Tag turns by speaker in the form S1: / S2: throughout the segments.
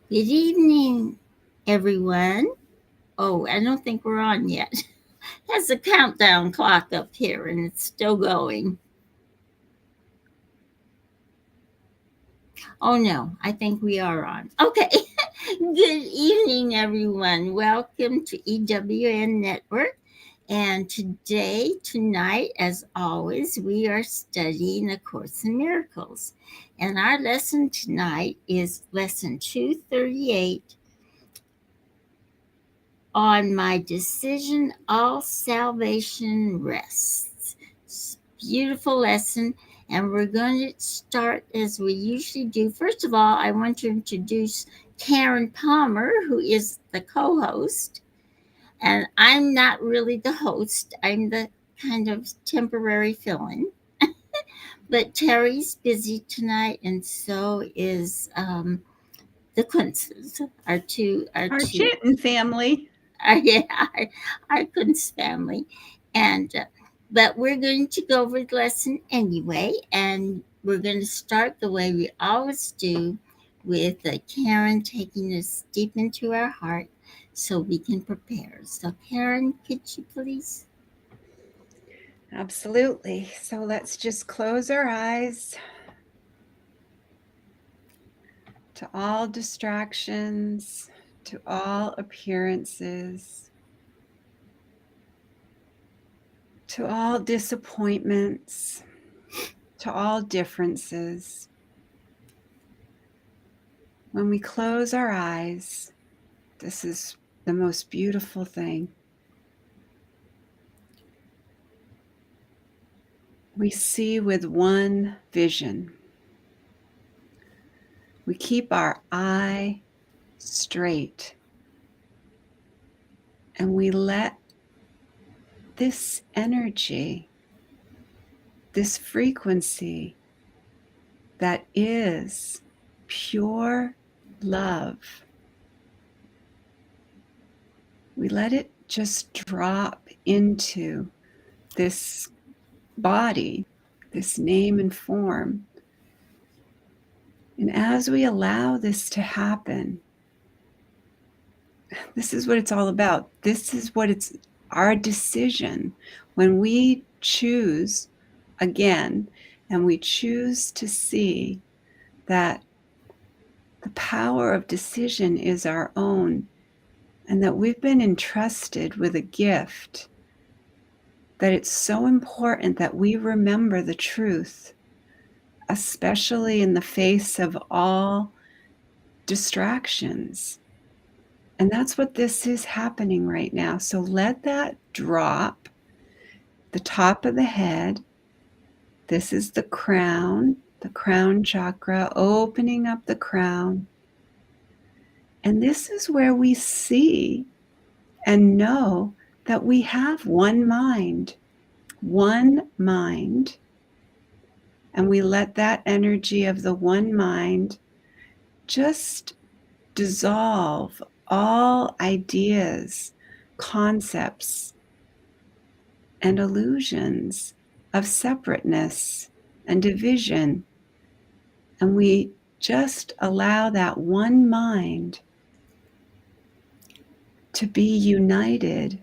S1: Good evening, everyone. Oh, I don't think we're on yet. There's a countdown clock up here and it's still going. Oh no, I think we are on. Okay. Good evening, everyone. Welcome to EWN Network. And tonight, as always, we are studying A Course in Miracles. And our lesson tonight is lesson 238 on my decision, all salvation rests. Beautiful lesson. And we're going to start as we usually do. First of all, I want to introduce Karen Palmer, who is the co host. And I'm not really the host, I'm the kind of temporary fill in. But Teri's busy tonight, and so is the Quinces,
S2: Our chanting family.
S1: yeah, our Kunz family, and but we're going to go over the lesson anyway, and we're going to start the way we always do, with Karen taking us deep into our heart, so we can prepare. So, Karen, could you please?
S2: Absolutely. So let's just close our eyes to all distractions, to all appearances, to all disappointments, to all differences. When we close our eyes, this is the most beautiful thing. We see with one vision. We keep our eye straight and we let this energy, this frequency that is pure love, we let it just drop into this body, this name and form. And as we allow this to happen, this is what it's all about. This is what it's our decision. When we choose again, and we choose to see that the power of decision is our own, and that we've been entrusted with a gift, that it's so important that we remember the truth, especially in the face of all distractions. And that's what this is happening right now. So let that drop, the top of the head. This is the crown chakra, opening up the crown. And this is where we see and know that we have one mind. And we let that energy of the one mind just dissolve all ideas, concepts, and illusions of separateness and division. And we just allow that one mind to be united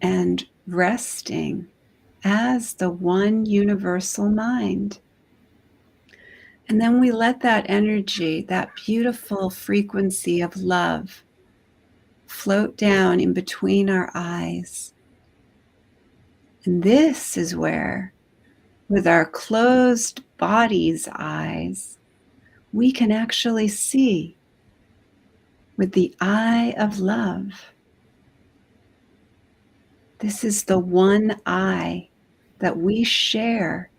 S2: and resting as the one universal mind. And then we let that energy, that beautiful frequency of love, float down in between our eyes. And this is where, with our closed body's eyes, we can actually see with the eye of love. This is the one eye that we share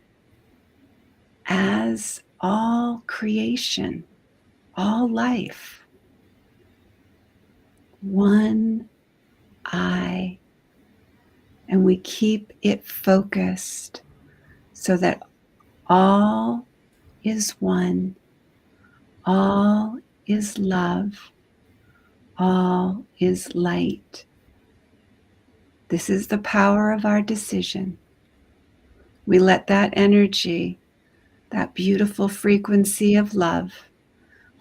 S2: as all creation, all life. One eye, and we keep it focused so that all is one, all is love, all is light. This is the power of our decision. We let that energy, that beautiful frequency of love,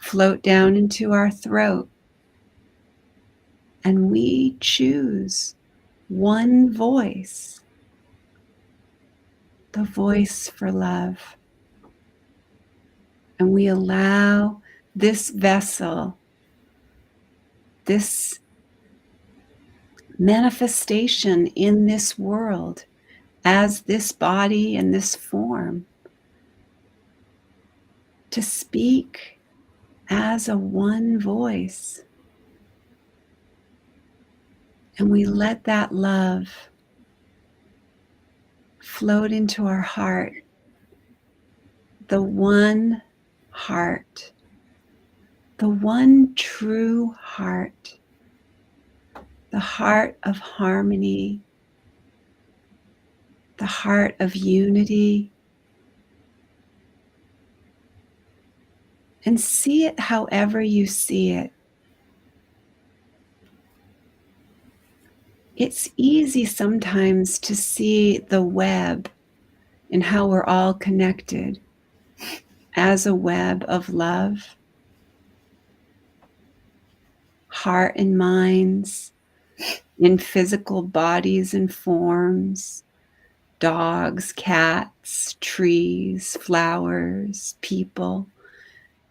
S2: float down into our throat, and we choose one voice, the voice for love. And we allow this vessel, this manifestation in this world, as this body and this form, to speak as a one voice. And we let that love float into our heart, the one heart, the one true heart, the heart of harmony, the heart of unity. And see it however you see it. It's easy sometimes to see the web and how we're all connected as a web of love, heart and minds, in physical bodies and forms, dogs, cats, trees, flowers, people.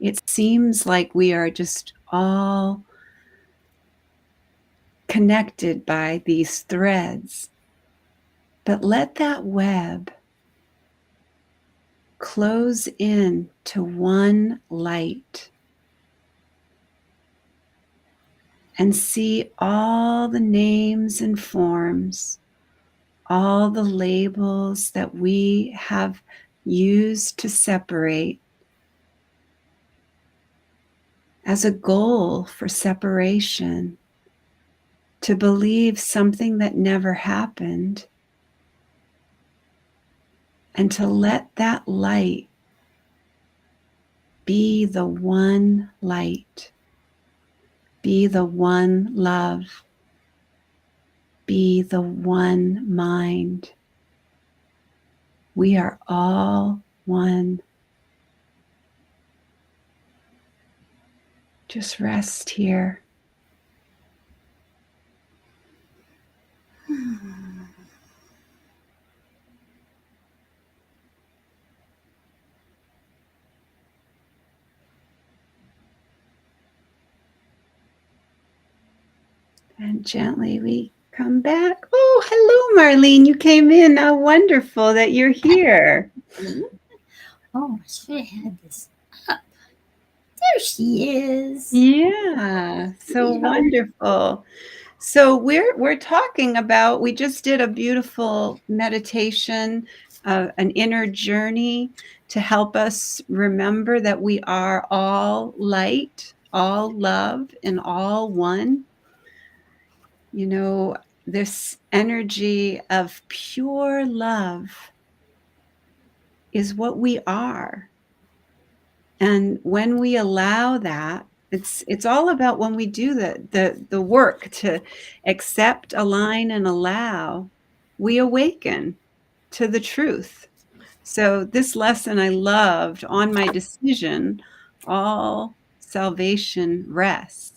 S2: It seems like we are just all connected by these threads. But let that web close in to one light and see all the names and forms, all the labels that we have used to separate as a goal for separation, to believe something that never happened, and to let that light be the one light, be the one love, be the one mind. We are all one. Just rest here. And gently we come back. Oh, hello, Marlene. You came in. How wonderful that you're here.
S1: Oh, I should have had this up. There she is.
S2: Yeah, so wonderful. So we're talking about, we just did a beautiful meditation, an inner journey to help us remember that we are all light, all love, and all one. You know, this energy of pure love is what we are. And when we allow that, it's all about when we do the work to accept, align, and allow, we awaken to the truth. So this lesson I loved, on my decision, all salvation rests.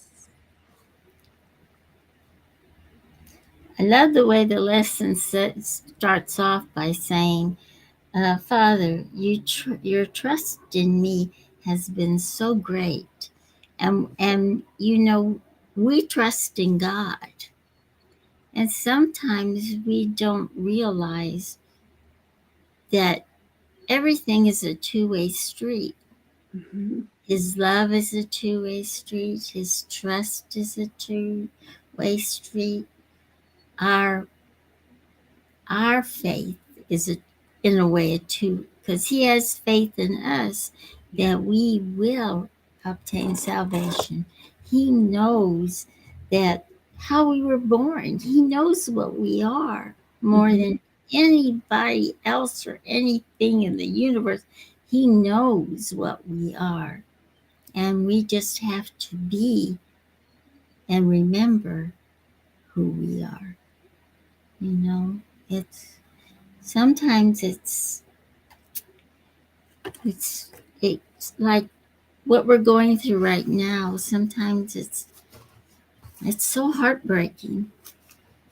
S1: I love the way the lesson starts off by saying, Father, your trust in me has been so great. And we trust in God. And sometimes we don't realize that everything is a two-way street.
S2: Mm-hmm.
S1: His love is a two-way street. His trust is a two-way street. Our our faith is in a way a two, because he has faith in us that we will obtain salvation. He knows that how we were born. He knows what we are more
S2: Mm-hmm.
S1: than anybody else or anything in the universe. He knows what we are. And we just have to be and remember who we are. You know, it's sometimes it's like what we're going through right now, sometimes it's so heartbreaking,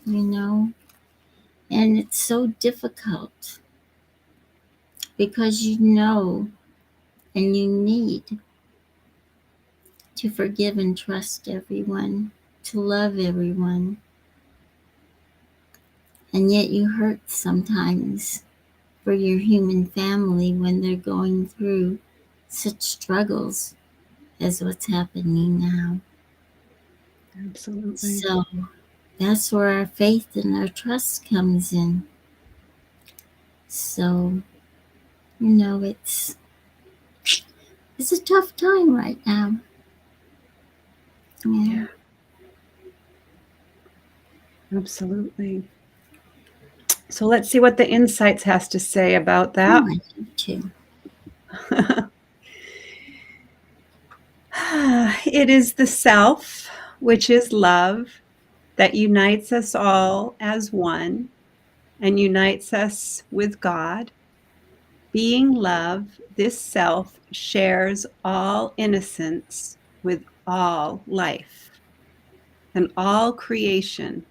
S1: you know, and it's so difficult because you know and you need to forgive and trust everyone, to love everyone, and yet you hurt sometimes for your human family when they're going through such struggles as what's happening now.
S2: Absolutely.
S1: So that's where our faith and our trust comes in. So, it's a tough time right now. Yeah.
S2: Yeah, absolutely. So let's see what the insights has to say about
S1: Oh,
S2: that.
S1: I do too.
S2: It is the self, which is love, that unites us all as one and unites us with God. Being love, this self shares all innocence with all life and all creation.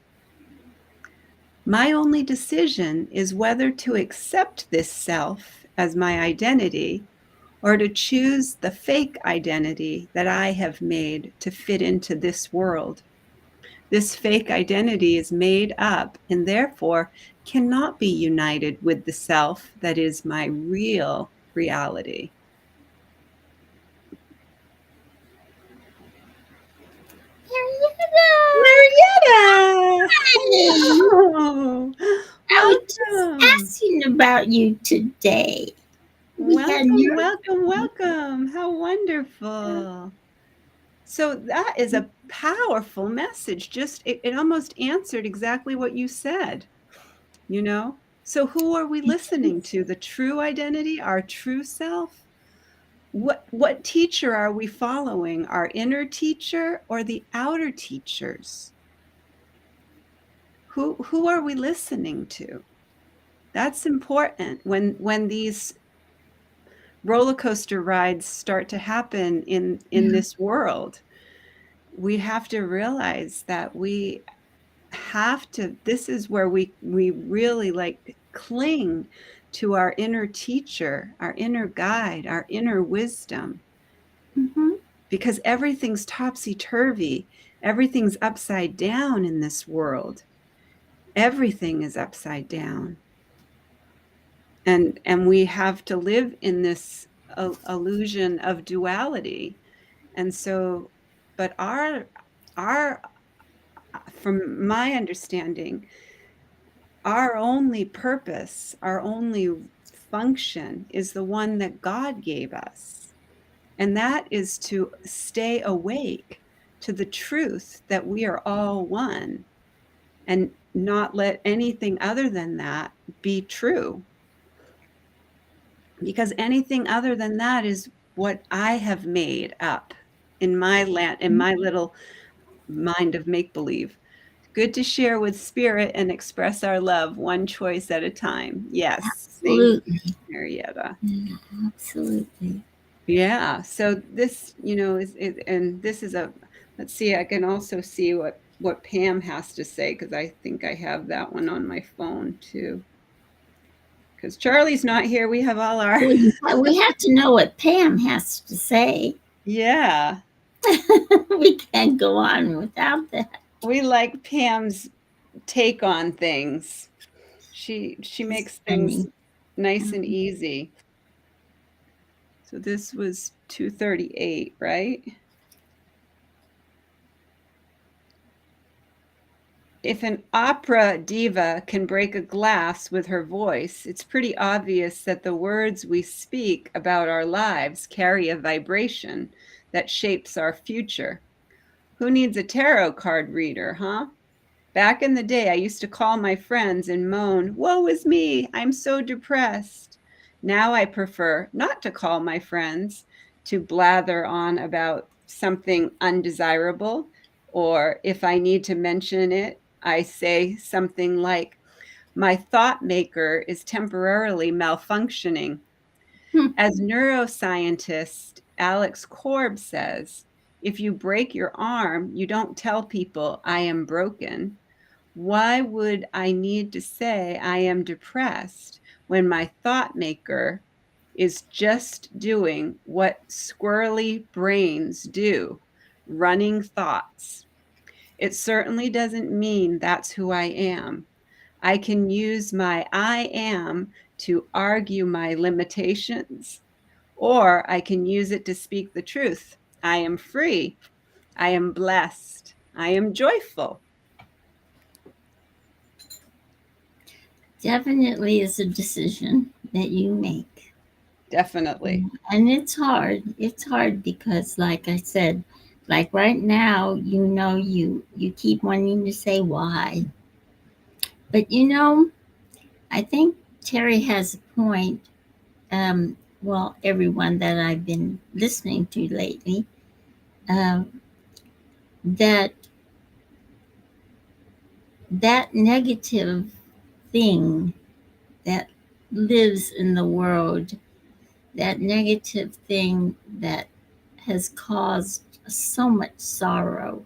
S2: My only decision is whether to accept this self as my identity or to choose the fake identity that I have made to fit into this world. This fake identity is made up and therefore cannot be united with the self that is my real reality. Marietta!
S1: Hey,
S2: Hello!
S1: I was just
S2: Welcome!
S1: asking about you today. We had
S2: Welcome,
S1: your
S2: welcome, welcome. How wonderful. So that is a powerful message. Just it almost answered exactly what you said, you know? So who are we listening to? The true identity, our true self? What teacher are we following? Our inner teacher or the outer teachers? Who are we listening to? That's important when these roller coaster rides start to happen in
S1: yeah.
S2: this world. We have to realize that we have to this is where we really like cling to our inner teacher, our inner guide, our inner wisdom,
S1: Mm-hmm.
S2: because everything's topsy-turvy, everything's upside down in this world. Everything is upside down. And we have to live in this illusion of duality. And so but our from my understanding, our only purpose, our only function is the one that God gave us. And that is to stay awake to the truth that we are all one and not let anything other than that be true. Because anything other than that is what I have made up in my little mind of make believe. Good to share with spirit and express our love one choice at a time. Yes. Thank you,
S1: Absolutely.
S2: Marietta.
S1: Yeah, absolutely.
S2: Yeah. So this, and this is let's see, I can also see what Pam has to say because I think I have that one on my phone too. Because Charlie's not here. We have all our,
S1: We have to know what Pam has to say.
S2: yeah.
S1: We can't go on without that.
S2: We like Pam's take on things. She
S1: It's
S2: makes things
S1: funny.
S2: nice and easy. So this was 238, right? If an opera diva can break a glass with her voice, it's pretty obvious that the words we speak about our lives carry a vibration that shapes our future. Who needs a tarot card reader, huh? Back in the day, I used to call my friends and moan, "Woe is me, I'm so depressed." Now I prefer not to call my friends to blather on about something undesirable, or if I need to mention it, I say something like, "My thought maker is temporarily malfunctioning."
S1: Hmm.
S2: As neuroscientists Alex Korb says, if you break your arm, you don't tell people I am broken. Why would I need to say I am depressed when my thought maker is just doing what squirrely brains do, running thoughts? It certainly doesn't mean that's who I am. I can use my I am to argue my limitations, or I can use it to speak the truth. I am free. I am blessed. I am joyful.
S1: Definitely is a decision that you make.
S2: Definitely.
S1: And it's hard. It's hard because like I said, like right now, you keep wanting to say why. But I think Terry has a point. Well, everyone that I've been listening to lately, um, that that negative thing that lives in the world, that negative thing that has caused so much sorrow,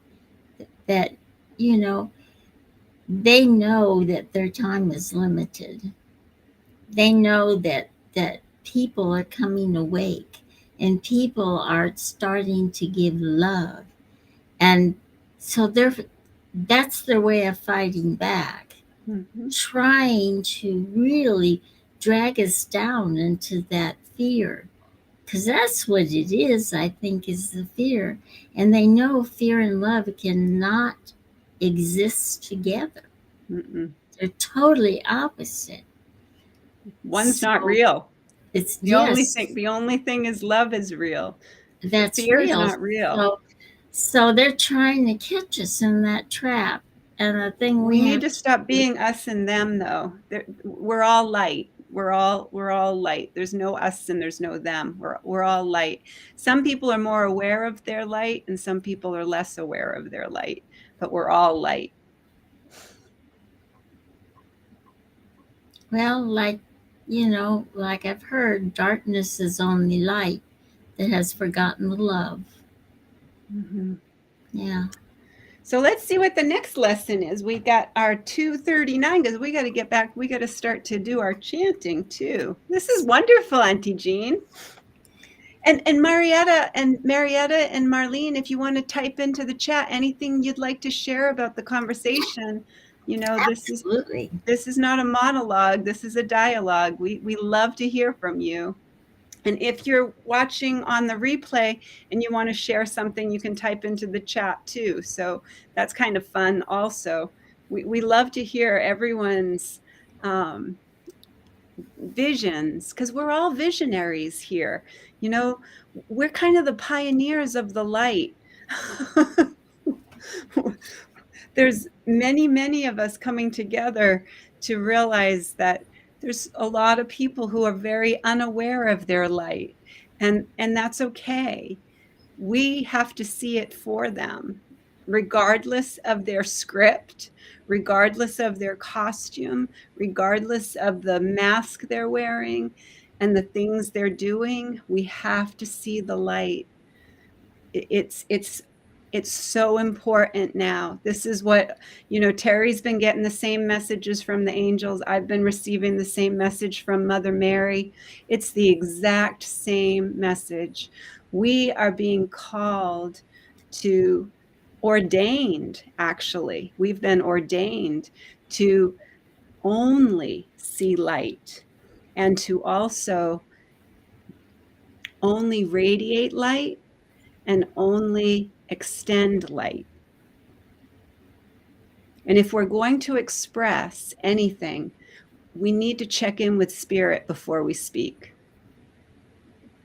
S1: that you know they know that their time is limited. They know that people are coming awake and people are starting to give love, and so that's their way of fighting back,
S2: Mm-hmm.
S1: trying to really drag us down into that fear, because that's what it is. I think is the fear, and they know fear and love cannot exist together.
S2: Mm-mm.
S1: They're totally opposite.
S2: One's not
S1: So
S2: real.
S1: it's
S2: The only
S1: yes,
S2: thing the only thing is love is real.
S1: that's
S2: Fear is
S1: real.
S2: not real.
S1: So so they're trying to catch us in that trap. And the thing
S2: We
S1: we
S2: need
S1: have
S2: to
S1: to
S2: stop
S1: do,
S2: being us and them though. We're all light. We're all light. There's no us and there's no them. We're all light. Some people are more aware of their light and some people are less aware of their light, but we're all light.
S1: well, like I've heard, darkness is only light that has forgotten the love.
S2: Mm-hmm.
S1: Yeah.
S2: So let's see what the next lesson is. We got our 239 because we got to get back. We got to start to do our chanting too. This is wonderful, Auntie Jean. And Marietta and Marlene, if you want to type into the chat anything you'd like to share about the conversation, this is
S1: Absolutely.
S2: this is not a monologue. This is a dialogue. We love to hear from you. And if you're watching on the replay and you want to share something, you can type into the chat too. So that's kind of fun also. We love to hear everyone's visions because we're all visionaries here. We're kind of the pioneers of the light. There's many of us coming together to realize that there's a lot of people who are very unaware of their light, and that's okay. We have to see it for them, regardless of their script, regardless of their costume, regardless of the mask they're wearing and the things they're doing. We have to see the light. It's so important now. This is what, Teri's been getting the same messages from the angels. I've been receiving the same message from Mother Mary. It's the exact same message. We are being called to, ordained, actually. We've been ordained to only see light and to also only radiate light and only extend light. And if we're going to express anything, we need to check in with spirit before we speak.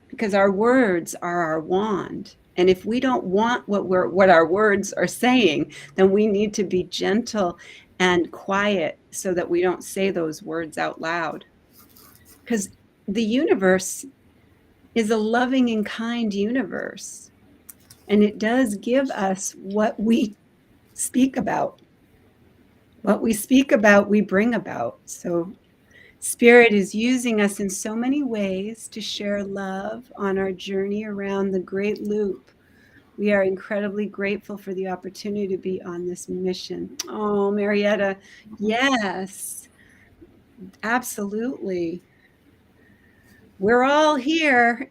S2: Because our words are our wand. And if we don't want what our words are saying, then we need to be gentle and quiet so that we don't say those words out loud. Because the universe is a loving and kind universe. And it does give us what we speak about. What we speak about, we bring about. So Spirit is using us in so many ways to share love on our journey around the great loop. We are incredibly grateful for the opportunity to be on this mission. Oh, Marietta, yes, absolutely. We're all here.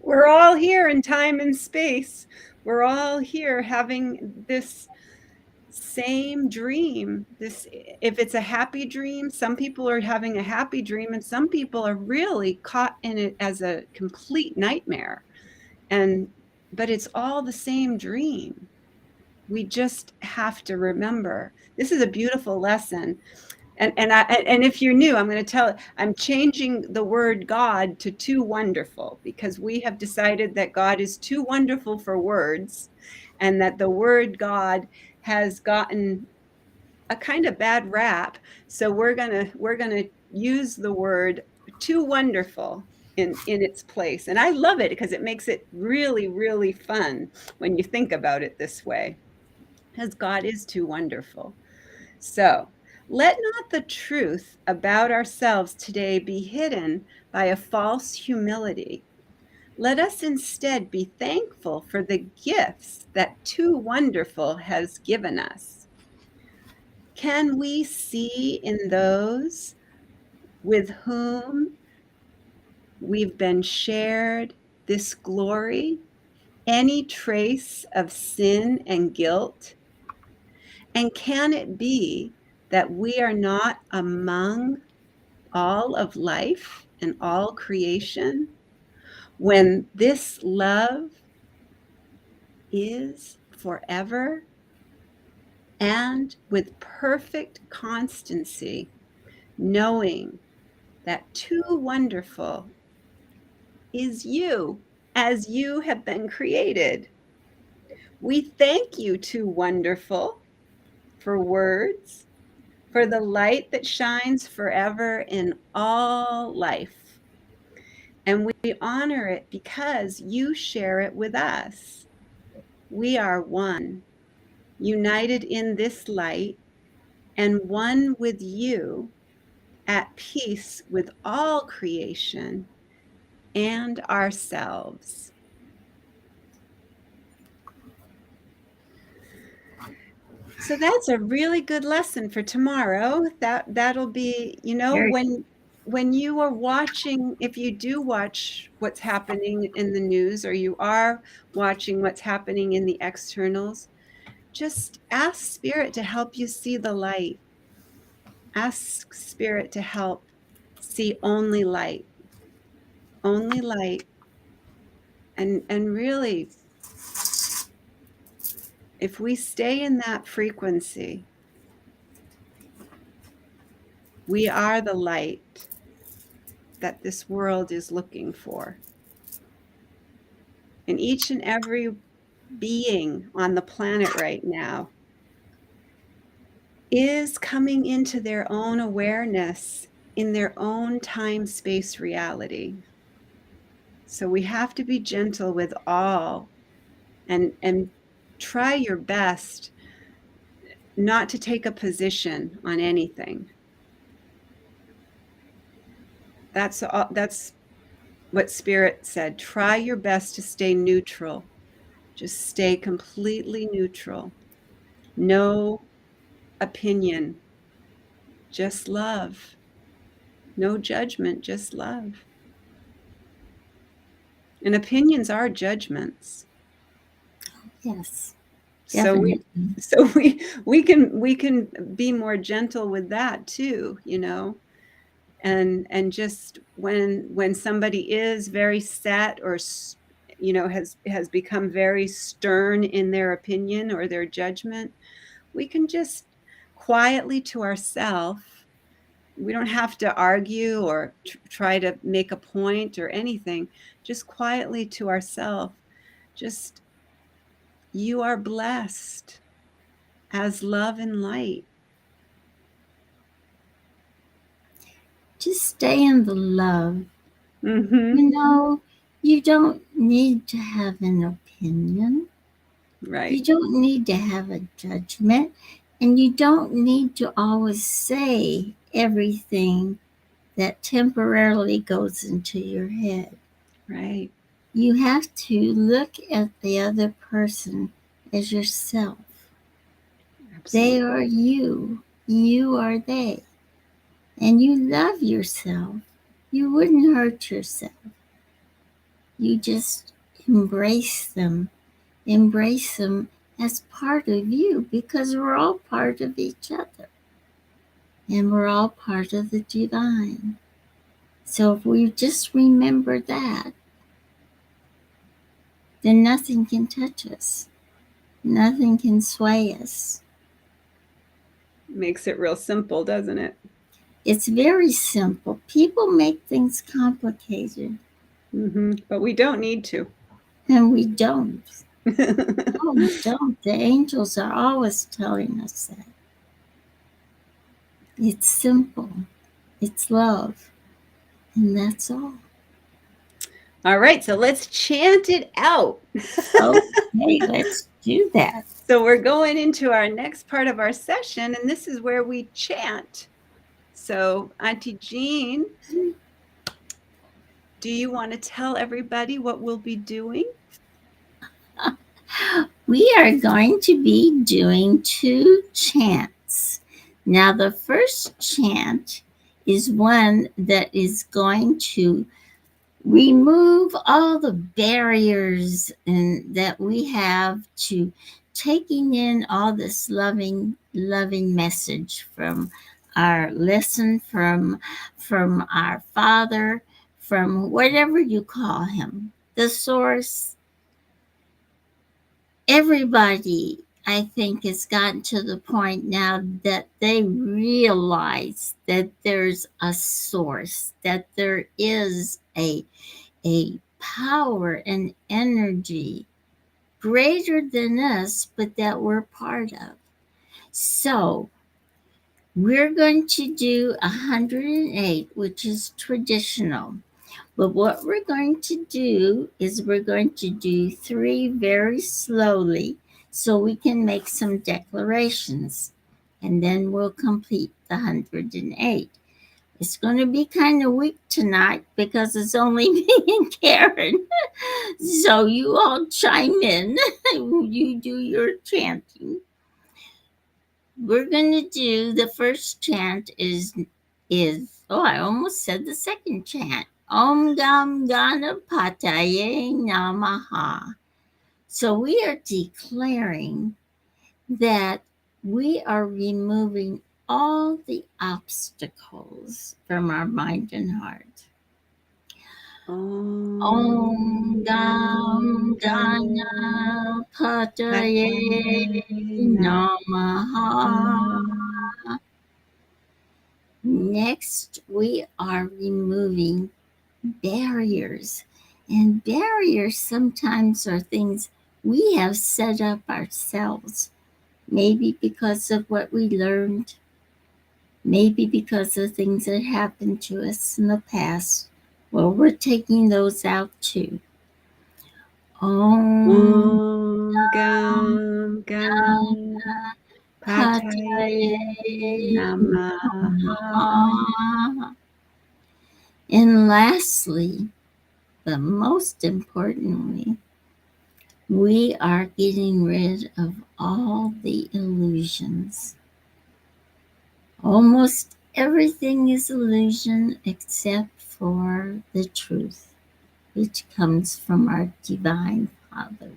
S2: We're all here in time and space. We're all here having this same dream. This, if it's a happy dream, some people are having a happy dream and some people are really caught in it as a complete nightmare. And but it's all the same dream. We just have to remember. This is a beautiful lesson. And if you're new, I'm going to tell, I'm changing the word God to too wonderful, because we have decided that God is too wonderful for words, and that the word God has gotten a kind of bad rap. So we're gonna use the word too wonderful in its place. And I love it because it makes it really, really fun when you think about it this way, because God is too wonderful. So let not the truth about ourselves today be hidden by a false humility. Let us instead be thankful for the gifts that Too Wonderful has given us. Can we see in those with whom we've been shared this glory any trace of sin and guilt? And can it be that we are not among all of life and all creation when this love is forever and with perfect constancy, knowing that Too Wonderful is you as you have been created? We thank you, Too Wonderful, for words, for the light that shines forever in all life. And we honor it because you share it with us. We are one, united in this light, and one with you, at peace with all creation and ourselves. So that's a really good lesson for tomorrow. That'll be,
S1: Very
S2: when you are watching, if you do watch what's happening in the news, or you are watching what's happening in the externals, just ask Spirit to help you see the light. Ask Spirit to help see only light. Only light. And really, if we stay in that frequency, we are the light that this world is looking for. And each and every being on the planet right now is coming into their own awareness in their own time space reality. So we have to be gentle with all, and try your best not to take a position on anything. That's what Spirit said. Try your best to stay neutral. Just stay completely neutral. No opinion, just love. No judgment, just love. And opinions are judgments.
S1: yes,
S2: So
S1: definitely.
S2: we can be more gentle with that too, and just when somebody is very set, or has become very stern in their opinion or their judgment, we can just quietly to ourselves, we don't have to argue or try to make a point or anything, just quietly to ourselves, just, you are blessed as love and light.
S1: Just stay in the love.
S2: Mm-hmm.
S1: You know, you don't need to have an opinion.
S2: Right.
S1: You don't need to have a judgment. And you don't need to always say everything that temporarily goes into your head.
S2: Right.
S1: You have to look at the other person as yourself. They
S2: Absolutely.
S1: are you. You are they. And you love yourself. You wouldn't hurt yourself. You just embrace them. Embrace them as part of you because we're all part of each other. And we're all part of the divine. So if we just remember that, then nothing can touch us. Nothing can sway us.
S2: Makes it real simple, doesn't it?
S1: It's very simple. People make things complicated,
S2: But we don't need to.
S1: and we don't. No, we don't. The angels are always telling us that. It's simple, it's love, and that's all.
S2: All right, so let's chant it out.
S1: Okay, let's do that.
S2: So we're going into our next part of our session, and this is where we chant. So, Auntie Jean, do you want to tell everybody what we'll be doing?
S1: We are going to be doing two chants. Now, the first chant is one that is going to remove all the barriers and that we have to taking in all this loving message from our lesson from our father, from whatever you call him, the source. Everybody, I think, has gotten to the point now that they realize that there's a source, that there is a power and energy greater than us, but that we're part of. So we're going to do 108, which is traditional. But what we're going to do is we're going to do three very slowly so we can make some declarations. And then we'll complete the 108. It's going to be kind of weak tonight because it's only me and Karen. So you all chime in. You do your chanting. We're going to do the first chant is oh, I almost said the second chant. Om Gam Ganapataye Namaha. So we are declaring that we are removing all the obstacles from our mind and heart. Om Gam Ganapataye Namaha. Next, we are removing barriers. And barriers sometimes are things we have set up ourselves, maybe because of what we learned, maybe because of things that happened to us in the past. Well, we're taking those out too. Om
S2: Om Gam
S1: Ganapataye
S2: Ganapataye Namaha.
S1: Namaha. And lastly, but most importantly, we are getting rid of all the illusions. Almost everything is illusion except for the truth, which comes from our Divine Father.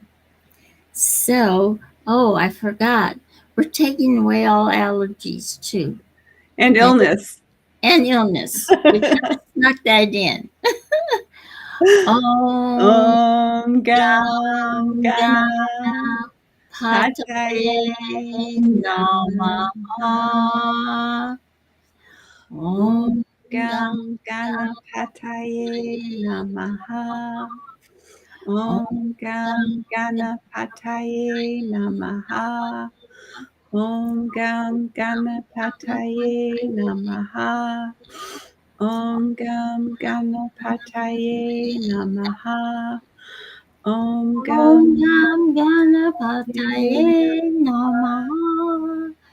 S1: So, oh, I forgot. We're taking away all allergies too.
S2: And illness.
S1: And illness. We kind of snuck that in. Om
S2: Om Gam
S1: Ganapataye
S2: Ganapataye
S1: Namaha.
S2: Om
S1: Om
S2: Gam
S1: Ganapataye
S2: Ganapataye Namaha. Om
S1: Om
S2: Gam Ganapataye Namaha. Om Gam Ganapataye Namaha. Om Gam Ganapataye Namaha. Om Gam
S1: Gam Ganapataye Namaha.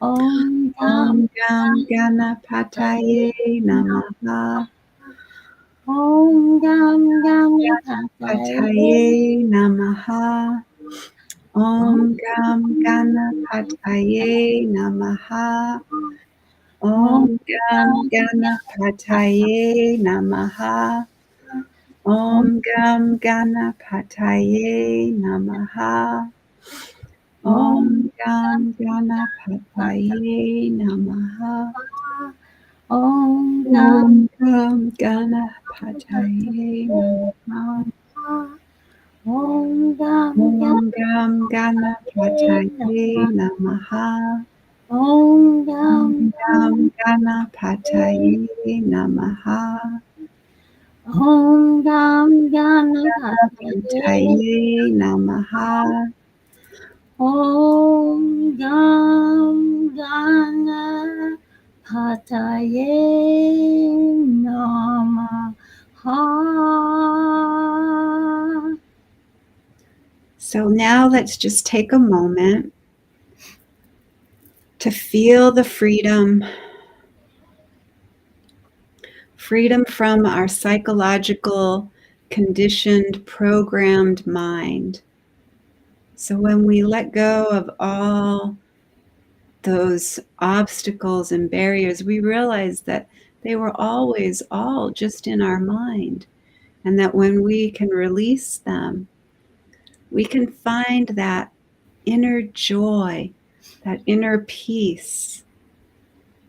S1: Om
S2: Om
S1: Gam
S2: Gam Ganapataye Namaha.
S1: Om Gam Ganapataye
S2: Pataye Namaha. Om
S1: Om
S2: Gam Ganapataye Namaha. Om
S1: Om
S2: Gam Ganapataye Namaha. Om Gam Ganapataye Namaha. Om Gam Ganapataye Namaha.
S1: Om Gam
S2: Om Gam Ganapataye Namaha.
S1: Om Gam
S2: Om Gam Ganapataye Namaha.
S1: Om
S2: Om
S1: Gam
S2: Gam Ganapataye Namaha.
S1: Om Gam Ganapataye
S2: Ganapataye Namaha.
S1: Om Gam Ganapataye Namaha.
S2: So now let's just take a moment to feel the freedom from our psychological, conditioned, programmed mind. So when we let go of all those obstacles and barriers, we realize that they were always all just in our mind. And that when we can release them, we can find that inner joy, that inner peace.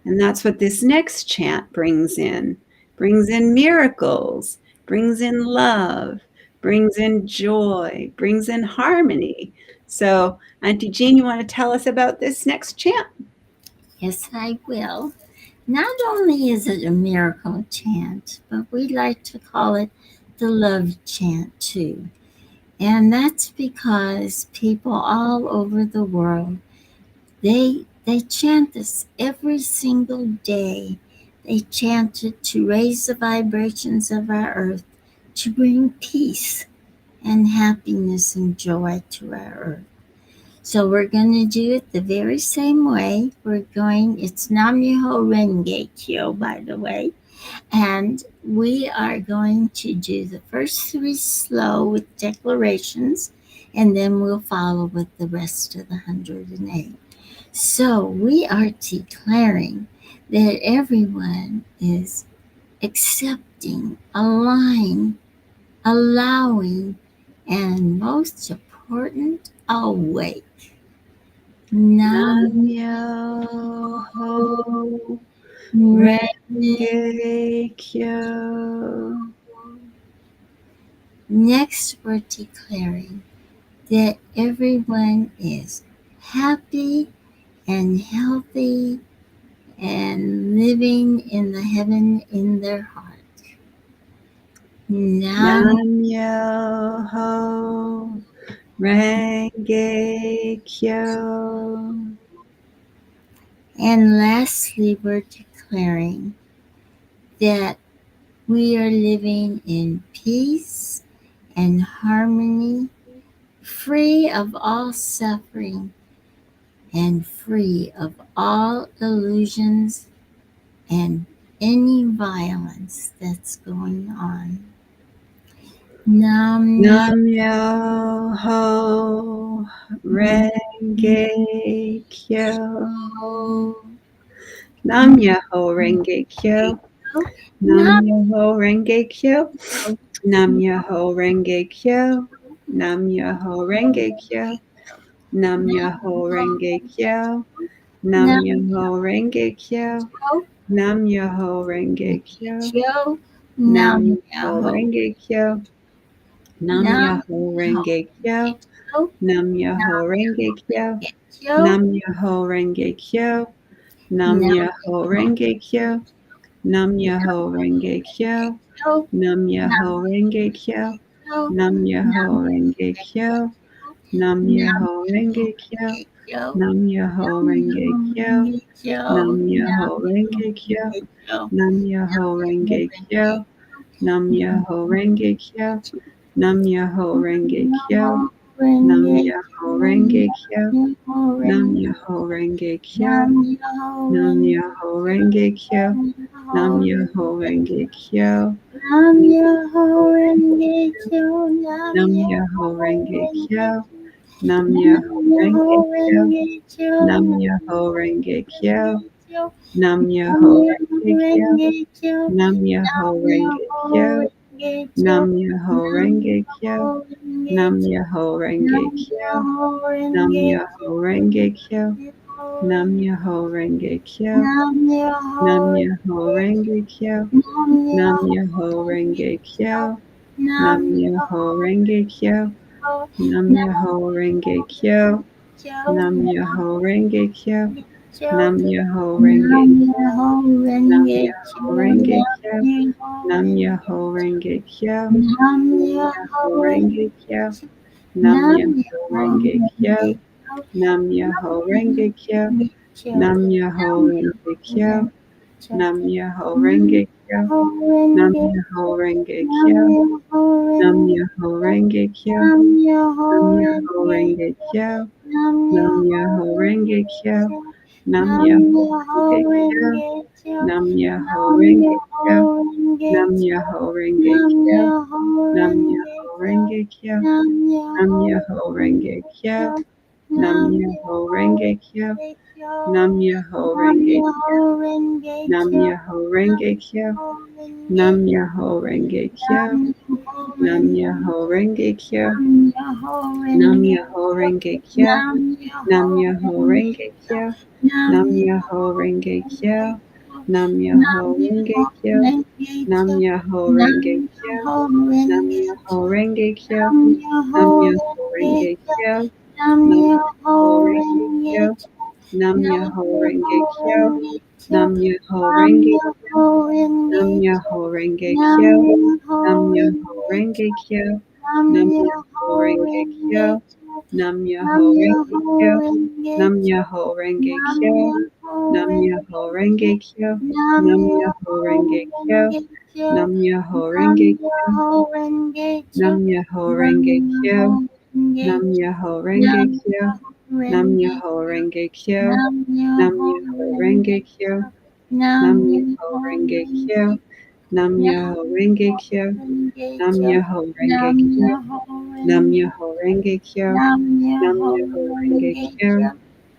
S2: And that's what this next chant brings in miracles, brings in love, brings in joy, brings in harmony. So, Auntie Jean, you want to tell us about this next chant?
S1: Yes, I will. Not only is it a miracle chant, but we like to call it the love chant too. And that's because people all over the world, they chant this every single day. They chant it to raise the vibrations of our earth, to bring peace and happiness and joy to our earth. So we're going to do it the very same way. It's Nam Myoho Renge Kyo, by the way. And we are going to do the first three slow with declarations, and then we'll follow with the rest of the 108. So we are declaring that everyone is accepting, aligned, allowing, and most important, awake.
S2: Nam
S1: Nam
S2: Myoho
S1: Renge.
S2: Renge Kyo.
S1: Next, we're declaring that everyone is happy and healthy and living in the heaven in their heart. Nam.
S2: Nam Myoho Renge Kyo.
S1: And lastly, we're declaring that we are living in peace and harmony, free of all suffering and free of all illusions and any violence that's going on. Nam
S2: Nam Myoho Renge Kyo. Nam Myoho Renge Kyo. Nam
S1: Nam
S2: Myoho Renge Kyo. Nam Myoho Renge Kyo. Nam Myoho Renge Kyo. Nam Myoho Renge Kyo. Nam
S1: Nam
S2: Myoho Renge Kyo. Nam Myoho Renge Kyo.
S1: Kyo.
S2: Nam
S1: Nam
S2: Myoho Renge Kyo. Nam
S1: Nam
S2: Myoho Renge Kyo.
S1: Kyo.
S2: Nam Myoho Renge Kyo.
S1: Kyo.
S2: Nam Myoho Renge Kyo. Nam
S1: Nam
S2: Myoho Renge Kyo. Nam Myoho Renge Kyo.
S1: Kyo.
S2: Nam Myoho
S1: Nam
S2: Renge Kyo.
S1: Kyo.
S2: Nam Myoho
S1: Nam
S2: Renge Kyo. Nam
S1: Nam
S2: Myoho Renge Kyo.
S1: Kyo.
S2: Nam Myoho Renge Kyo. Nam
S1: Kyo.
S2: Myoho Renge Kyo.
S1: Kyo.
S2: Nam Myoho Renge Kyo. Nam Myoho Renge Kyo. Nam Myoho Renge Kyo. Nam
S1: Renge
S2: Myoho
S1: Kyo,
S2: Renge Kyo.
S1: Nam Myoho
S2: Nam
S1: Renge
S2: Myoho Renge Kyo.
S1: Nam Myoho
S2: Nam
S1: Renge
S2: Myoho Renge Kyo. Nam
S1: Nam
S2: Myoho Renge Kyo.
S1: Nam
S2: Nam
S1: Myoho
S2: Myoho Renge
S1: Renge
S2: Kyo.
S1: Kyo, Nam
S2: Nam
S1: Myoho
S2: Myoho Renge
S1: Renge
S2: Kyo.
S1: Kyo,
S2: Nam
S1: Nam
S2: Myoho
S1: Myoho
S2: Renge Kyo.
S1: Renge Kyo,
S2: Nam
S1: Nam
S2: Myoho Renge Kyo.
S1: Myoho Renge Kyo,
S2: Nam
S1: Nam
S2: Myoho
S1: Myoho
S2: Renge Kyo.
S1: Renge Kyo,
S2: Nam Myoho
S1: Nam
S2: Renge
S1: Myoho
S2: Kyo.
S1: Renge Kyo,
S2: Nam Myoho
S1: Nam
S2: Renge Kyo.
S1: Myoho Renge
S2: Nam
S1: Kyo,
S2: Myoho Renge
S1: Nam
S2: Kyo.
S1: Myoho
S2: Nam
S1: Renge
S2: Myoho
S1: Kyo,
S2: Renge Kyo.
S1: Nam
S2: Nam Myoho Renge Kyo.
S1: Myoho
S2: Nam Myoho
S1: Renge
S2: Renge
S1: Kyo,
S2: Kyo.
S1: Nam
S2: Nam
S1: Myoho
S2: Myoho
S1: Renge
S2: Renge
S1: Kyo,
S2: Kyo.
S1: Nam
S2: Nam Myoho
S1: Myoho
S2: Renge Kyo.
S1: Kyo,
S2: Nam
S1: Nam
S2: Myoho Renge Kyo.
S1: Kyo,
S2: Nam Myoho Renge Kyo.
S1: Kyo,
S2: Nam Myoho Renge
S1: Nam
S2: Kyo.
S1: Myoho
S2: Nam
S1: Renge
S2: Myoho
S1: Kyo,
S2: Renge
S1: Nam
S2: Kyo.
S1: Myoho
S2: Nam
S1: Renge
S2: Myoho Renge Kyo.
S1: Nam
S2: Nam
S1: Myoho
S2: Myoho Renge
S1: Renge
S2: Kyo. Nam
S1: Nam
S2: Myoho
S1: Myoho
S2: Renge Kyo.
S1: Renge
S2: Nam Myoho Renge Kyo.
S1: Kyo,
S2: Nam Myoho Renge Kyo.
S1: Kyo,
S2: Nam Myoho
S1: Nam
S2: Renge Kyo.
S1: Myoho
S2: Nam
S1: Renge
S2: Myoho Renge
S1: Nam
S2: Kyo.
S1: Myoho
S2: Nam
S1: Renge
S2: Myoho Renge Kyo.
S1: Nam Myoho
S2: Nam Myoho
S1: Renge
S2: Renge Kyo.
S1: Nam
S2: Nam
S1: Myoho
S2: Myoho Renge Kyo.
S1: Renge
S2: Nam
S1: Nam
S2: Myoho
S1: Myoho
S2: Renge Kyo.
S1: Renge Kyo,
S2: Nam Myoho
S1: Nam
S2: Renge
S1: Myoho
S2: Kyo.
S1: Renge
S2: Nam
S1: Kyo,
S2: Myoho Renge
S1: Nam
S2: Kyo.
S1: Myoho
S2: Nam
S1: Renge
S2: Myoho
S1: Kyo,
S2: Renge Kyo.
S1: Nam
S2: Nam
S1: Myoho
S2: Myoho Renge
S1: Renge
S2: Kyo.
S1: Kyo,
S2: Nam
S1: Nam
S2: Myoho
S1: Myoho
S2: Renge Kyo.
S1: Renge Kyo,
S2: Nam Myoho
S1: Nam
S2: Renge
S1: Myoho
S2: Kyo.
S1: Renge
S2: Nam
S1: Kyo,
S2: Myoho
S1: Nam
S2: Renge Kyo.
S1: Myoho Renge
S2: Nam
S1: Kyo,
S2: Myoho Renge Kyo.
S1: Nam Myoho
S2: Nam
S1: Renge
S2: Myoho Renge Kyo.
S1: Nam Myoho
S2: Nam
S1: Renge
S2: Myoho
S1: Kyo,
S2: Renge Kyo.
S1: Nam
S2: Nam
S1: Myoho
S2: Myoho
S1: Renge
S2: Renge
S1: Kyo,
S2: Kyo.
S1: Nam
S2: Nam Myoho
S1: Myoho
S2: Renge Kyo.
S1: Renge Kyo,
S2: Nam Myoho
S1: Nam
S2: Renge
S1: Myoho
S2: Kyo.
S1: Renge
S2: Nam
S1: Kyo,
S2: Myoho
S1: Nam
S2: Renge Kyo.
S1: Myoho
S2: Nam
S1: Renge
S2: Myoho
S1: Kyo,
S2: Renge Kyo.
S1: Nam Myoho
S2: Nam Myoho
S1: Renge
S2: Renge
S1: Kyo,
S2: Kyo.
S1: Nam
S2: Nam
S1: Myoho
S2: Myoho Renge
S1: Renge
S2: Kyo.
S1: Kyo,
S2: Nam
S1: Nam
S2: Myoho
S1: Myoho
S2: Renge Kyo.
S1: Renge Kyo,
S2: Nam Myoho
S1: Nam
S2: Renge Kyo.
S1: Myoho Renge
S2: Nam
S1: Kyo,
S2: Myoho Renge
S1: Nam
S2: Kyo.
S1: Myoho
S2: Nam Myoho
S1: Renge
S2: Renge
S1: Kyo,
S2: Kyo.
S1: Nam
S2: Nam
S1: Myoho
S2: Myoho Renge
S1: Renge
S2: Kyo.
S1: Kyo,
S2: Nam
S1: Nam
S2: Myoho Renge
S1: Myoho
S2: Kyo.
S1: Renge
S2: Nam
S1: Kyo,
S2: Myoho Renge
S1: Nam
S2: Kyo.
S1: Myoho
S2: Nam
S1: Renge
S2: Myoho
S1: Kyo,
S2: Renge Kyo.
S1: Nam
S2: Nam Myoho
S1: Myoho
S2: Renge Kyo.
S1: Renge Kyo,
S2: Nam Myoho
S1: Nam
S2: Renge Kyo.
S1: Myoho Renge Kyo,
S2: Nam Myoho
S1: Nam
S2: Renge Kyo.
S1: Myoho Renge
S2: Nam
S1: Kyo,
S2: Myoho Renge
S1: Nam
S2: Kyo.
S1: Myoho
S2: Nam
S1: Renge
S2: Myoho
S1: Kyo,
S2: Renge Kyo.
S1: Nam
S2: Nam
S1: Myoho
S2: Myoho
S1: Renge
S2: Renge Kyo.
S1: Kyo, Nam
S2: Nam Myoho
S1: Myoho
S2: Renge Kyo.
S1: Renge
S2: Nam
S1: Nam
S2: Myoho Renge Kyo.
S1: Myoho Renge
S2: Nam
S1: Kyo,
S2: Myoho Renge
S1: Nam
S2: Kyo.
S1: Myoho
S2: Nam
S1: Renge
S2: Myoho Renge Kyo.
S1: Nam
S2: Nam
S1: Myoho
S2: Myoho Renge
S1: Renge
S2: Kyo.
S1: Kyo,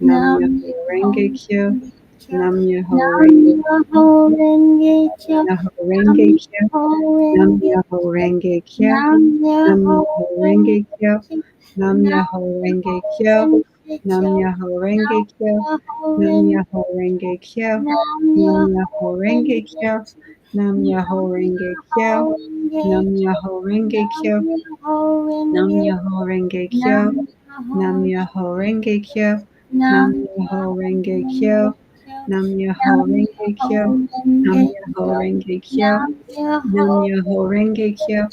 S2: Nam
S1: Nam
S2: Myoho
S1: Myoho
S2: Renge Kyo.
S1: Renge Kyo,
S2: Nam Myoho
S1: Nam
S2: Renge Kyo.
S1: Myoho Renge Kyo,
S2: Myoho
S1: Nam
S2: Renge Kyo.
S1: Myoho
S2: Nam
S1: Renge
S2: Myoho
S1: Kyo,
S2: Renge Kyo.
S1: Nam
S2: Nam
S1: Myoho
S2: Myoho Renge
S1: Renge
S2: Kyo.
S1: Kyo,
S2: Nam
S1: Nam
S2: Myoho Renge
S1: Myoho
S2: Kyo.
S1: Renge
S2: Nam
S1: Kyo,
S2: Myoho Renge
S1: Nam
S2: Kyo.
S1: Myoho
S2: Nam
S1: Renge
S2: Myoho Renge Kyo.
S1: Nam
S2: Nam
S1: Myoho
S2: Myoho Renge
S1: Renge
S2: Kyo.
S1: Kyo,
S2: Nam Myoho
S1: Nam
S2: Renge
S1: Myoho
S2: Kyo.
S1: Renge
S2: Nam
S1: Kyo,
S2: Myoho Renge
S1: Nam
S2: Kyo.
S1: Myoho
S2: Nam
S1: Renge
S2: Myoho Renge Kyo.
S1: Nam Myoho
S2: Nam Myoho Renge Kyo. Nam
S1: Nam
S2: Myoho
S1: Myoho
S2: Renge Kyo.
S1: Renge Kyo,
S2: Nam Myoho
S1: Nam
S2: Renge
S1: Myoho
S2: Kyo. Nam
S1: Renge
S2: Myoho
S1: Kyo,
S2: Renge Kyo.
S1: Nam Myoho
S2: Nam Myoho Renge
S1: Renge
S2: Kyo.
S1: Kyo,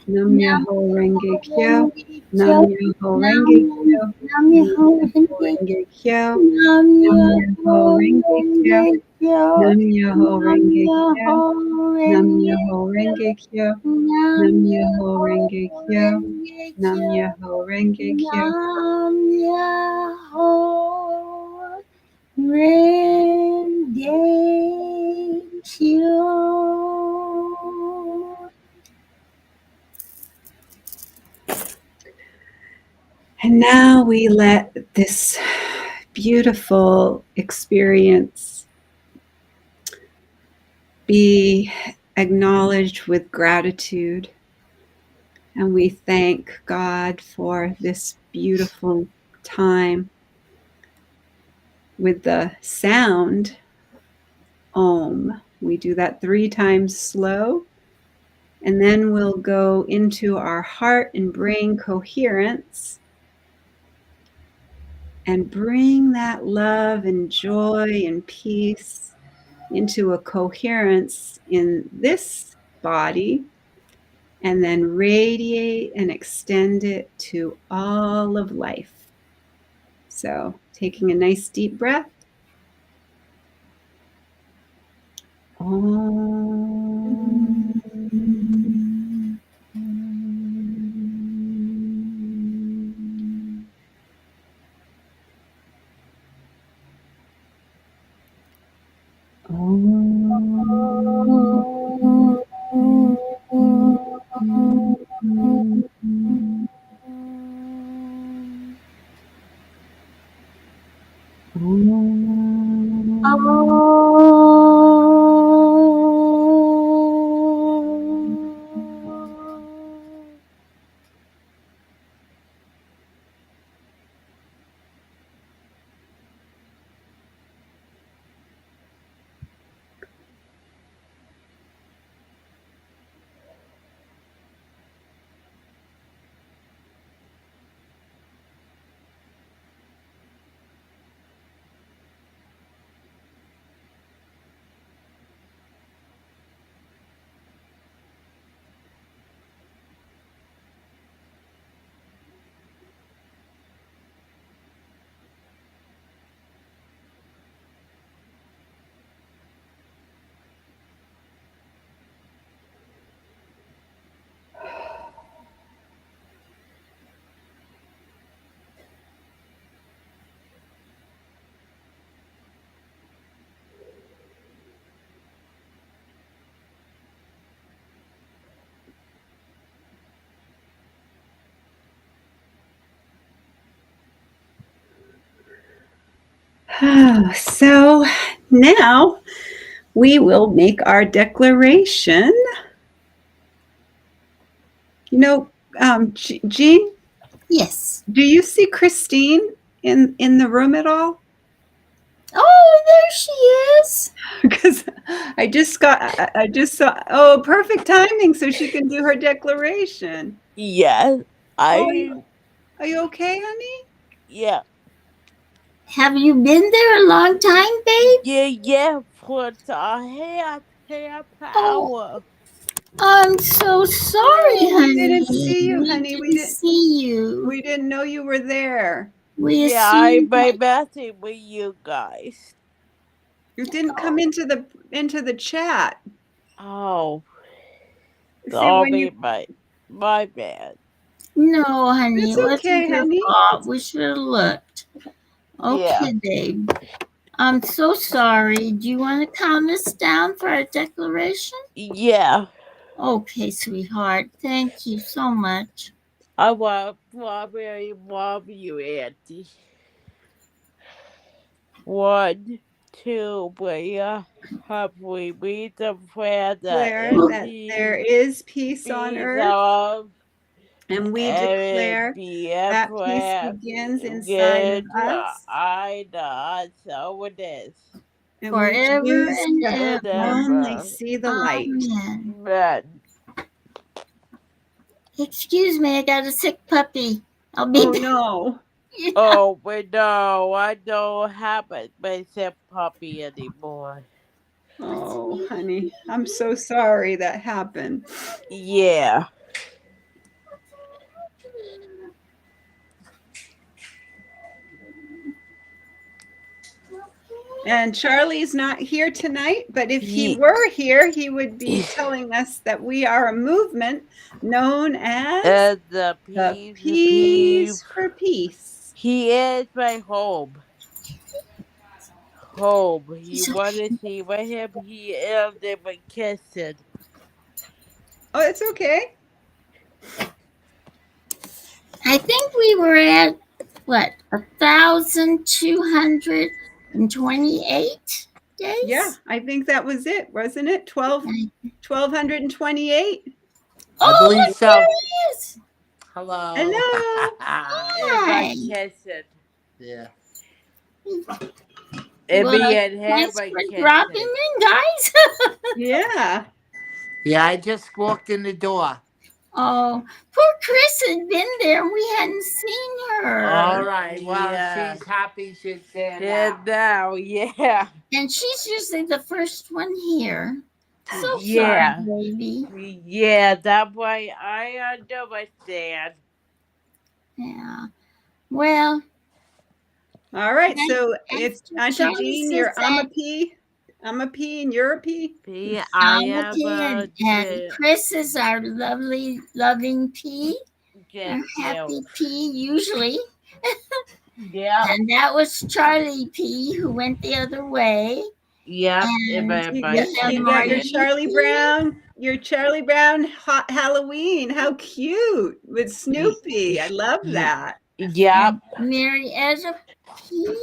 S2: Nam
S1: Nam
S2: Myoho Renge
S1: Myoho
S2: Kyo.
S1: Renge
S2: Nam
S1: Kyo,
S2: Myoho
S1: Nam
S2: Renge Kyo.
S1: Nam
S2: Nam
S1: Myoho
S2: Myoho
S1: Renge
S2: Renge
S1: Kyo,
S2: Kyo.
S1: Nam
S2: Nam
S1: Myoho
S2: Myoho Renge Kyo.
S1: Renge Kyo,
S2: Nam Myoho
S1: Nam
S2: Renge Kyo.
S1: Myoho
S2: Nam
S1: Renge
S2: Myoho
S1: Kyo,
S2: Renge Kyo.
S1: Nam
S2: Nam Myoho
S1: Myoho
S2: Renge Kyo.
S1: Renge
S2: Nam
S1: Kyo,
S2: Myoho Renge Kyo.
S1: Nam Myoho Renge Kyo.
S2: And now we let this beautiful experience be acknowledged with gratitude. And we thank God for this beautiful time with the sound Om. We do that 3 times slow. And then we'll go into our heart and brain coherence and bring that love and joy and peace into a coherence in this body, and then radiate and extend it to all of life. So, taking a nice deep breath. Om. So now we will make our declaration. You know, Jean,
S1: Yes.
S2: do you see Christine in the room at all?
S1: Oh, there she is.
S2: Because I just saw. Oh, perfect timing, so she can do her declaration.
S3: Yes,
S2: Oh,
S3: I
S2: are you okay, honey?
S3: yeah
S1: Have you been there a long time, babe?
S3: yeah put a hair
S1: Oh,
S3: power.
S1: I'm so sorry,
S2: Oh, we didn't
S1: honey.
S2: see you,
S1: We
S2: honey.
S1: didn't see you.
S2: We didn't know you were there.
S1: We
S3: Yeah, I
S1: assumed
S3: made
S1: that.
S3: message with you guys.
S2: You didn't come
S1: Oh,
S2: into the chat.
S3: Oh,
S2: See when
S3: sorry,
S2: you.
S3: my bad.
S1: no, honey,
S2: It's
S1: it wasn't
S2: okay,
S1: your
S2: honey.
S1: fault. We should have looked.
S3: Yeah,
S1: Okay, babe. I'm so sorry. Do you want to calm us down for our declaration?
S3: yeah.
S1: Okay, sweetheart. Thank you so much.
S3: I want strawberry love you, Auntie. 1, 2, 3. Have we read the prayer that
S2: Declare
S3: is
S2: that there is peace on
S3: be
S2: earth,
S3: of
S2: and we
S3: and
S2: declare
S3: be a
S2: that peace
S3: prayer
S2: begins inside of
S3: get
S2: us,
S3: I know so it is.
S2: and we
S1: Forever
S2: choose
S1: and
S2: to
S1: ever.
S2: only
S3: Whatever.
S2: see the light.
S1: Amen.
S3: Man.
S1: Excuse me, I got a sick puppy. I'll be
S2: Oh
S1: back.
S2: no.
S3: Oh, but no, I don't have it myself puppy anymore.
S2: Oh, honey, I'm so sorry that happened.
S3: Yeah.
S2: And Charlie's not here tonight, but if he
S3: He,
S2: were here, he would be telling us that we are a movement known as
S3: and the
S2: the
S3: peace.
S2: Peace for Peace.
S3: He is my home. Home. You
S1: It's
S3: want
S1: okay.
S3: to see with him? He is never kissing.
S2: Oh, it's okay.
S1: I think we were at what 1,228
S2: Yeah,
S1: days.
S2: I think that was it, wasn't it? 1,228.
S4: I
S1: Oh,
S4: believe
S1: look, there
S4: so.
S1: he is.
S4: Hello.
S2: Hello.
S3: If I
S1: Hi.
S3: kissing.
S4: Yeah.
S3: If
S1: Well,
S3: me and him
S1: thanks
S3: are
S1: for dropping
S3: kissing.
S1: in, guys.
S2: Yeah.
S4: Yeah, I just walked in the door.
S1: Oh, poor Chris had been there. We hadn't seen
S4: All
S1: her.
S4: right. Well,
S3: Yeah.
S4: she's happy she's there
S3: Yeah,
S4: now.
S3: now, yeah.
S1: And she's usually the first one here. So sorry,
S3: Yeah.
S1: baby.
S3: Yeah, that way I understand.
S1: Yeah. Well,
S2: All right. So it's
S1: after
S2: Auntie
S1: Charlie
S2: Jean,
S1: says
S2: you're I'm a
S1: that,
S2: P. I'm a P and you're a P.
S3: Me, I am
S1: Almaty
S3: a
S1: and Chris is our lovely, loving P, our
S3: get you.
S1: happy P usually.
S3: Yeah.
S1: And that was Charlie P who went the other way.
S3: Yep,
S1: And
S2: You,
S1: we have
S2: you got your
S1: Marlene
S2: Charlie
S1: T.
S2: Brown Halloween. How cute with Snoopy. I love that.
S3: Yep.
S1: And Marietta P.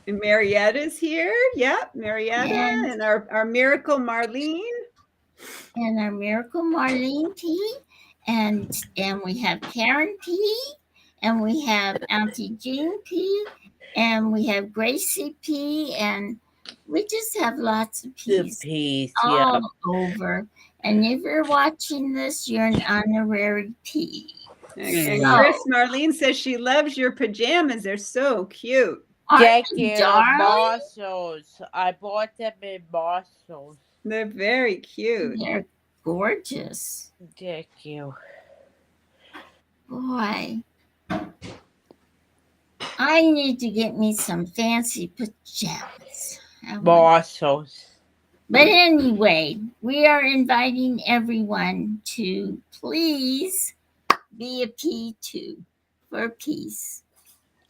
S2: And Marietta's here. Yep, Marietta
S1: And
S2: and our Miracle Marlene.
S1: our miracle Marlene P. And we have Karen P. And we have Auntie Jean P. And we have Gracie P. And we just have lots of
S3: The
S1: P's
S3: piece.
S1: all
S3: Yep.
S1: over. And if you're watching this, you're an honorary P.
S2: And
S1: So,
S2: Chris Marlene says she loves your pajamas. They're so cute.
S1: aren't
S3: Thank
S1: you,
S3: you,
S1: darling?
S3: Marshalls. I bought them in Marshalls.
S2: They're very cute.
S1: They're gorgeous.
S3: Thank you.
S1: Boy, I need to get me some fancy pajamas.
S3: Marshalls.
S1: But anyway, we are inviting everyone to please be a P2 for peace.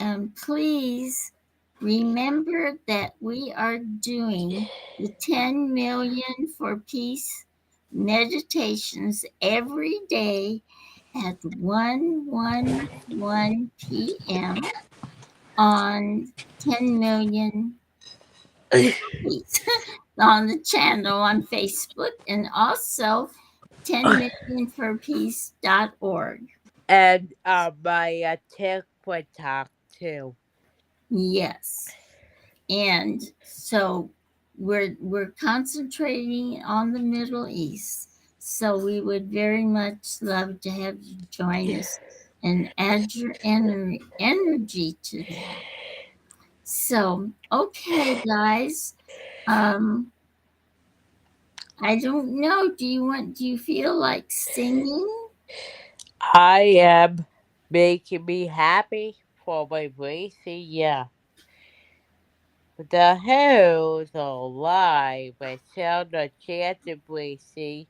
S1: And please remember that we are doing the 10 million for peace meditations every day at 1:11 p.m. on 10 million peace on the channel on Facebook, and also 10millionforpeace.org.
S3: And my TikTok too.
S1: Yes. And so we're concentrating on the Middle East. So we would very much love to have you join us and add your energy to that. So, okay, guys. I don't know. Do you feel like singing?
S3: I am making me happy for my racing. Yeah. The hills are alive with sound of chanting racing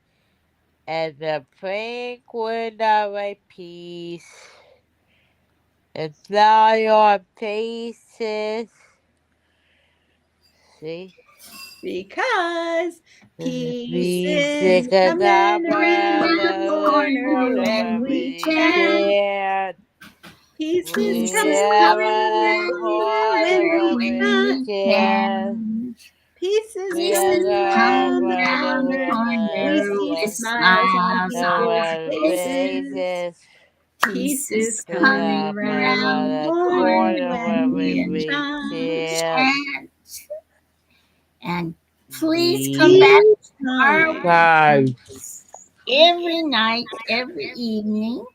S3: and the penguin of my peace. And fly on faces. See?
S2: Because
S3: Pieces
S2: pieces
S3: coming
S2: coming
S3: around
S2: around
S1: Around
S2: the
S1: the
S3: the
S2: corner
S1: corner
S3: corner
S2: when
S1: when
S3: when
S1: we
S2: we
S3: we
S2: chant.
S1: chant.
S3: chant.
S2: Pieces
S1: Pieces
S2: coming
S3: Pieces
S1: coming
S2: around
S3: around
S2: the
S3: the
S1: around the
S2: corner
S3: corner
S2: when
S1: corner
S3: when
S2: we
S1: when
S3: we
S2: chant.
S1: we
S3: chant.
S1: chant.
S2: Pieces
S1: Pieces
S2: coming
S3: Pieces
S1: come
S2: around the
S1: around the
S2: corner.
S3: around
S2: We
S1: corner
S3: the
S2: see
S1: with
S3: corner.
S2: smiles on
S1: smiles on
S2: people's
S1: our
S3: Our
S1: faces.
S2: faces.
S3: faces.
S2: Pieces
S1: Pieces
S2: coming
S1: coming
S3: Up
S2: around
S3: around
S2: the
S1: around the
S3: the
S2: corner
S1: corner
S3: corner
S2: when
S3: when
S2: we
S1: when
S3: we
S1: we
S2: chant.
S3: chant.
S1: chant. And please come back
S2: Please
S1: tomorrow
S2: come.
S3: God.
S1: every night, every evening.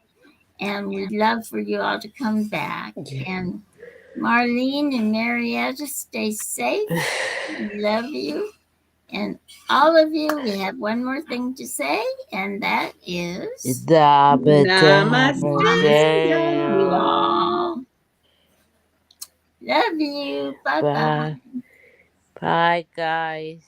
S1: And we'd love for you all to come back. And Marlene and Marietta, stay safe. We love you. And all of you, we have one more thing to say, and that is
S3: Dabba
S2: Namaste,
S1: Namaste, you
S2: y'all.
S1: all. Love you. Bye bye.
S3: Bye. Bye, guys.